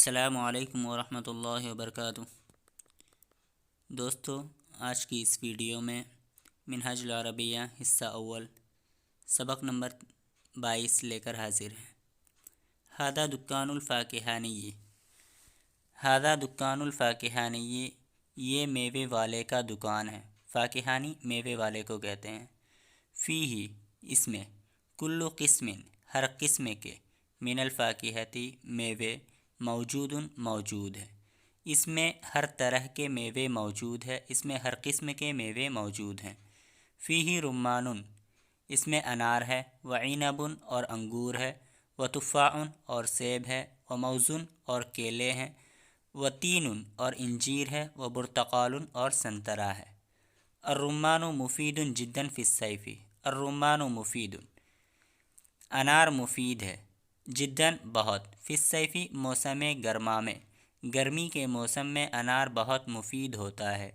السلام علیکم ورحمۃ اللہ وبرکاتہ۔ دوستو، آج کی اس ویڈیو میں منہاج العربیہ حصہ اول سبق نمبر 22 لے کر حاضر ہیں۔ ہادہ دکان الفاکہانی، ہادہ دکان الفاکہانی، یہ میوے والے کا دکان ہے۔ فاکہانی میوے والے کو کہتے ہیں۔ فیہ، اس میں، کل قسم، ہر قسم کے، من الفاکہتی، میوے، موجود ہے۔ اس میں ہر طرح کے میوے موجود ہے، اس میں ہر قسم کے میوے موجود ہیں۔ فیہ رمان، اس میں انار ہے، وعنب، اور انگور ہے، وتفاح، اور سیب ہے، وموز، اور کیلے ہیں، وتین، اور انجیر ہے، وبرتقال، اور سنترا ہے۔ الرمان مفید جدا فی الصیف، الرمان مفید، انار مفید ہے، جداً بہت، فی الصیف موسم گرما میں، گرمی کے موسم میں انار بہت مفید ہوتا ہے۔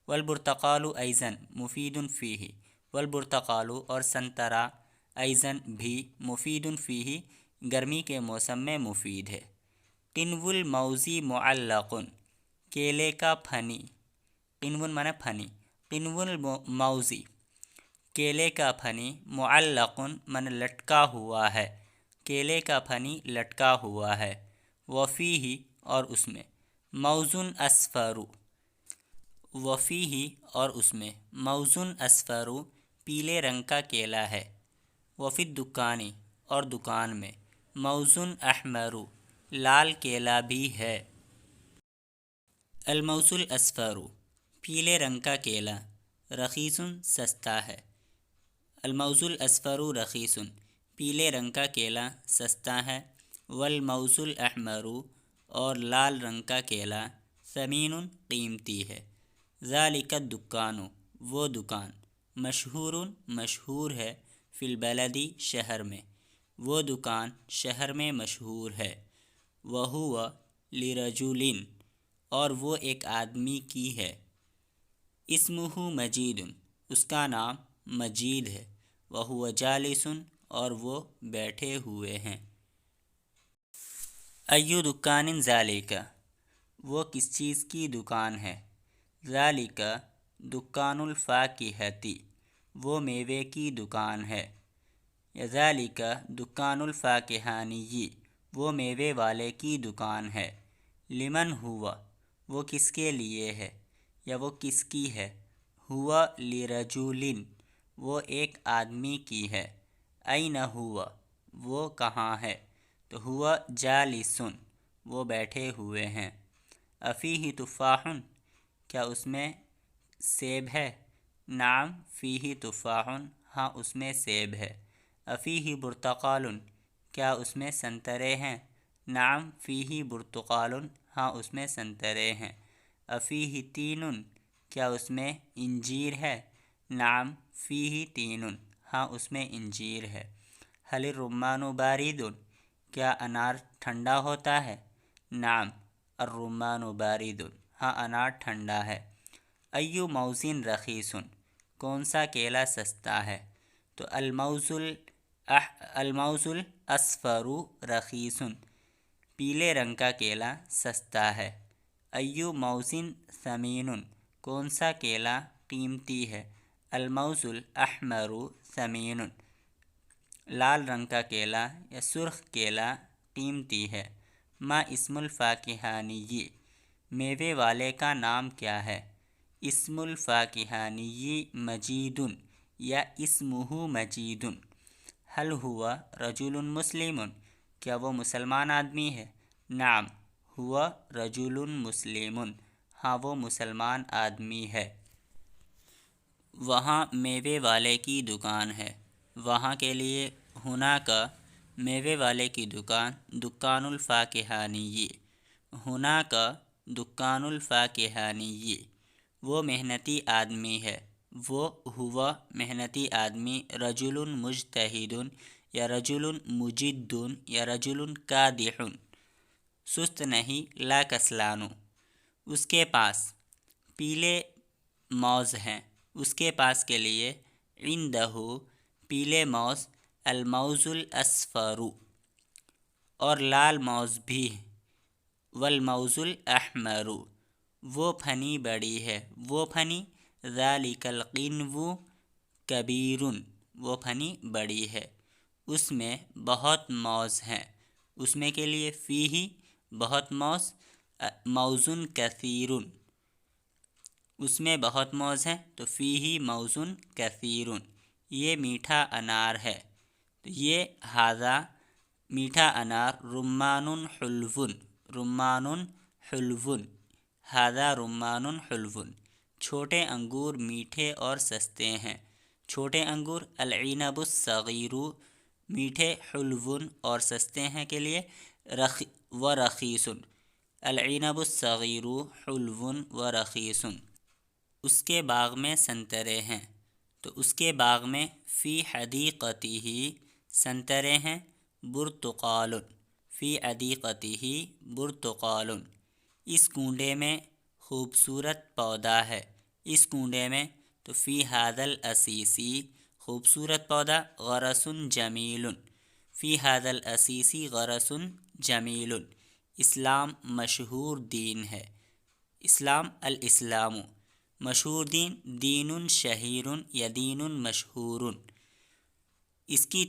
والبرتقال ایضاً مفید فیہ، والبرتقال، اور سنترا، ایضاً بھی، مفید فیہ، گرمی کے موسم میں مفید ہے۔ قنو الموز معلق، کیلے کا پھنی، قنو معنی پھنی، قنو الموز، کیلے کا پھنی، معلق معنی لٹکا ہوا ہے، کیلے کا پھنی لٹکا ہوا ہے۔ وفیہ، اور اس میں، موز اصفر، وفیہ، اور اس میں، موز اصفر، پیلے رنگ کا کیلا ہے۔ وفی الدکان، اور دکان میں، موز احمر، لال کیلا بھی ہے۔ الموز الاصفر، پیلے رنگ کا کیلا، رخیص، سستا ہے۔ الموز الاصفر رخیص، پیلے رنگ کا کیلا سستا ہے۔ والموز الاحمر، اور لال رنگ کا کیلا، ثمین، قیمتی ہے۔ ذالک الدکان، وہ دکان، مشہور، مشہور ہے، فی البلد، شہر میں، وہ دکان شہر میں مشہور ہے۔ وہو لرجل، اور وہ ایک آدمی کی ہے۔ اسمہ مجید، اس کا نام مجید ہے۔ وہو جالس، اور وہ بیٹھے ہوئے ہیں۔ ای دکان ذالک، وہ کس چیز کی دکان ہے۔ ذالک دکان الفاکہتی، وہ میوے کی دکان ہے۔ یا ذالک دکان الفاکہانی، وہ میوے والے کی دکان ہے۔ لمن ہوا، وہ کس کے لیے ہے، یا وہ کس کی ہے۔ ہوا لرجل، وہ ایک آدمی کی ہے۔ این ہوا، وہ کہاں ہے، تو ہوا جالس، وہ بیٹھے ہوئے ہیں۔ افیہ تفاح، کیا اس میں سیب ہے۔ نعم فیہ تفاح، ہاں اس میں سیب ہے۔ افیہ برتقال، کیا اس میں سنترے ہیں۔ نعم فیہ برتقال، ہاں اس میں سنترے ہیں۔ افیہ تین، کیا اس میں انجیر ہے۔ نعم فیہ تین، ہاں اس میں انجیر ہے۔ هل الرمان بارد، کیا انار ٹھنڈا ہوتا ہے۔ نعم الرمان بارد، ہاں انار ٹھنڈا ہے۔ ای موز رخیص، کون سا کیلا سستا ہے، تو الموز الاصفر رخیص، پیلے رنگ کا کیلا سستا ہے۔ ای موز ثمین، کون سا کیلا قیمتی ہے۔ الموز الاحمر ثمین، لال رنگ کا کیلا یا سرخ کیلا قیمتی ہے۔ ما اسم الفاکہانی، میوے والے کا نام کیا ہے۔ اسم الفاکہانی مجید، یا اسمہ مجید۔ هل ہوا رجل مسلم، کیا وہ مسلمان آدمی ہے۔ نعم ہوا رجل مسلم، ہاں وہ مسلمان آدمی ہے۔ وہاں میوے والے کی دکان ہے، وہاں کے لیے ہنا کا، میوے والے کی دکان، دکان الفاکہانی، ہنا کا دکان الفاکہانی، وہ محنتی آدمی ہے۔ وہ ہوا محنتی آدمی، رجل مجتہد، یا رجل مجد، یا رجل کادح، سست نہیں، لا کسلان، اس کے پاس پیلے موز ہیں، اس کے پاس کے لیے، عندہ پیلے موز، الموز الاصفر، اور لال موز بھی، والموز الاحمر، وہ پھنی بڑی ہے، وہ پھنی، ذالک القنو کبیر، وہ پھنی بڑی ہے، اس میں بہت موز ہیں، اس میں کے لیے فیہ بہت موز، موزن کثیر، اس میں بہت موز ہے تو فیہ موزن کثیر، یہ میٹھا انار ہے، تو یہ ہذا میٹھا انار، رمان حلو، رمان حلو، ہذا رمان حلو، چھوٹے انگور میٹھے اور سستے ہیں، چھوٹے انگور العنب الصغیر میٹھے، حلو اور سستے ہیں کے لیے، ورخیص، العنب الصغیر حلو ورخیص، اس کے باغ میں سنترے ہیں، تو اس کے باغ میں فی حدیقتہ سنترے ہیں، برتقال، فی حدیقتہ برتقال، اس کنڈے میں خوبصورت پودا ہے، اس کنڈے میں، تو فی ھذا الاسیسی خوبصورت پودا، غرس جمیل، فی ھذا الاسیسی غرس جمیل، اسلام مشہور دین ہے، اسلام الاسلام مشہور دین، دین شہیر یا دین مشہور، اس کی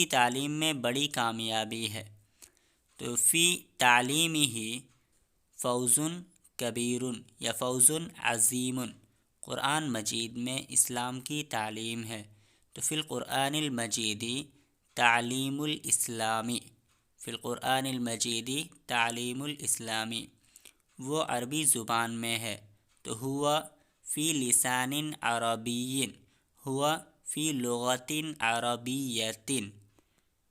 تعلیم میں بڑی کامیابی ہے، تو فی تعلیمہ فوز کبیر یا فوز عظیم، قرآن مجید میں اسلام کی تعلیم ہے، تو فی القرآن المجید تعلیم الاسلامی، فی القرآن المجید تعلیم الاسلامی، وہ عربی زبان میں ہے، تو ہوا فی لسان عربی، ہوا فی لغت عربیت،